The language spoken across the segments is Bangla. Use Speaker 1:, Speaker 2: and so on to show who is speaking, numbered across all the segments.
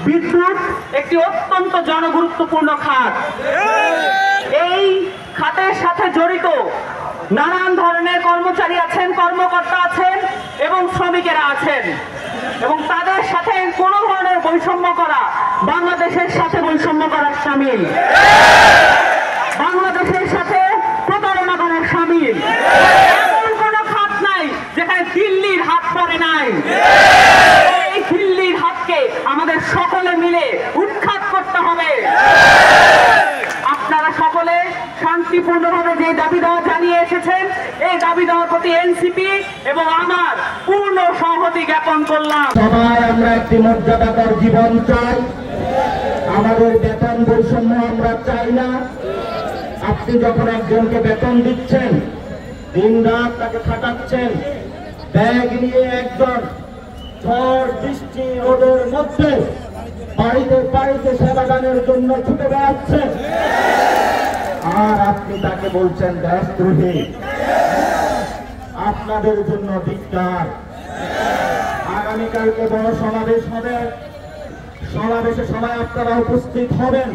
Speaker 1: বিদ্যুৎ একটি অত্যন্ত জনগুরুত্বপূর্ণ খাত। এই খাতের সাথে জড়িত নানান ধরনের কর্মচারী আছেন, কর্মকর্তা আছেন এবং শ্রমিকেরা আছেন, এবং তাদের সাথে কোনো ধরনের বৈষম্য করা বাংলাদেশের সাথে বৈষম্য করার শামিল, বাংলাদেশের সাথে প্রতারণা করার শামিল। এমন কোনো খাত নাই যেখানে দিল্লির হাত পড়ে নাই। এই দিল্লির হাতকে আমাদের সকলে মিলে উৎখাত করতে হবে। আপনারা সকলে শান্তিপূর্ণভাবে যে দাবি দেওয়া জানিয়ে এসেছেন, এই দাবি দেওয়ার প্রতি এনসিপি এবং আমার পূর্ণ সংহতি জ্ঞাপন করলাম।
Speaker 2: সবাই আমরা একটি মর্যাদাকর জীবন চাই, আমাদের বেতন বৈষম্য আমরা চাই না। আপনি যখন একজনকে বেতন দিচ্ছেন, দিন রাত তাকে খাটাচ্ছেন, ব্যাগ নিয়ে একজন ঝড় বৃষ্টি রোদের মধ্যে বাড়িতে বাড়িতে সেবাদানের জন্য ছুটে বেড়াচ্ছেন, আর আপনি তাকে বলছেন দেশদ্রোহী। আপনাদের জন্য ধিক্কার। আগামীকালকে বড় সমাবেশ হবে, সমাবেশে সবাই আপনারা উপস্থিত হবেন।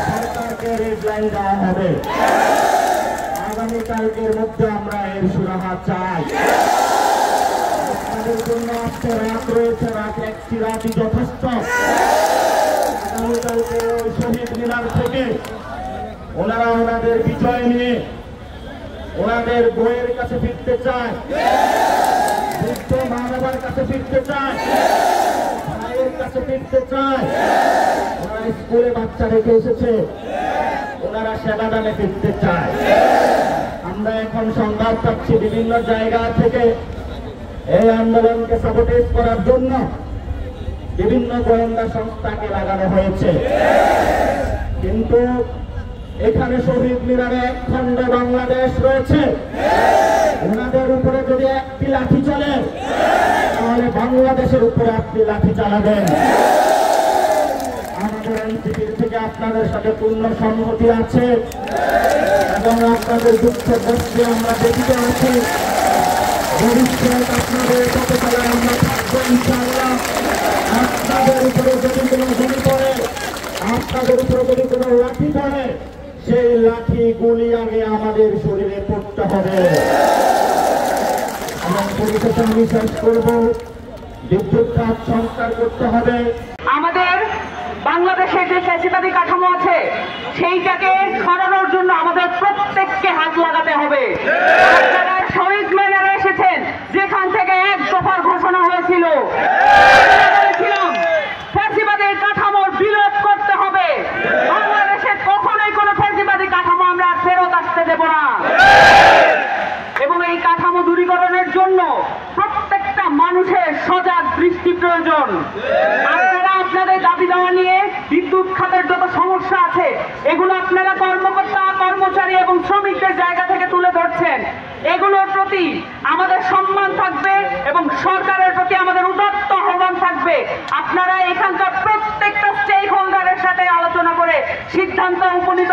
Speaker 2: সরকারকে রেড লাইন দেওয়া হবে। আগামীকালকের মধ্যে আমরা এর সুরাহা চাই। আপনাদের জন্য আজকে রাত রয়েছে, রাত একটি রাতই যথেষ্ট। আগামীকালকে ওই শহীদ মিনার থেকে ওনারা ওনাদের বিজয় নিয়ে ওনাদের বইয়ের কাছে ফিরতে চায়, বুদ্ধ মা বাবার কাছে ফিরতে চায়, ভাইয়ের কাছে ফিরতে চায়। ওনারা স্কুলে বাচ্চা রেখে এসেছে, ওনারা সেবাদানে ফিরতে চায়। আমরা এখন সংবাদ পাচ্ছি বিভিন্ন জায়গা থেকে এই আন্দোলনকে সাবোটেজ করার জন্য বিভিন্ন গোয়েন্দা সংস্থাকে লাগানো হয়েছে, কিন্তু এখানে শহীদ মিনারে এক খণ্ড বাংলাদেশ রয়েছে। ওনাদের উপরে যদি একটি লাঠি চলে, তাহলে বাংলাদেশের উপরে আপনি লাঠি চালাবেন। আমাদের এনসিপির থেকে আপনাদের সাথে পূর্ণ সংহতি আছে এবং আপনাদের দুঃখের কষ্টে আমরা দেখিতে আছি। ভবিষ্যৎ আপনাদের পথে চলায় আমরা থাকবো ইনশাআল্লাহ। আপনাদের উপরে যদি কোনো গুলি পড়ে, আপনাদের উপরে যদি কোনো লাঠি পড়ে, সেই লাঠি গুলি আগে আমাদের শরীরে পড়তে হবে। এবং পরিশেষে আমি শেষ করব, বিদ্যুৎ খাত সংস্কার করতে হবে।
Speaker 1: আমাদের বাংলাদেশের যে ফ্যাসিবাদী কাঠামো আছে, সেইটাকে সরানোর জন্য আমাদের প্রত্যেককে হাত লাগাতে হবে। আপনারা শহীদ মিনারে এসেছেন, যেখান থেকে এক দফার ঘোষণা হয়েছিল, ফ্যাসিবাদী কাঠামোর বিলোপ করতে হবে। বাংলাদেশে কখনোই কোনো ফ্যাসিবাদী কাঠামো আমরা ফেরত আসতে দেব না। এবং এই কাঠামো দূরীকরণের জন্য প্রত্যেকটা মানুষের সজাগ দৃষ্টি প্রয়োজন। আপনারা আপনাদের দাবি দেওয়া নিয়ে বিদ্যুৎ খাতের যত সমস্যা আছে, এগুলো আপনারা কর্মকর্তা, কর্মচারী এবং শ্রমিকদের জায়গা থেকে তুলে ধরছেন। এগুলোর প্রতি আমাদের সম্মান থাকবে এবং সরকারের প্রতি আমাদের উদাত্ত আহ্বান থাকবে। আপনারা এখানকার প্রত্যেকটা স্টেক হোল্ডারের সাথে আলোচনা করে সিদ্ধান্ত উপনীত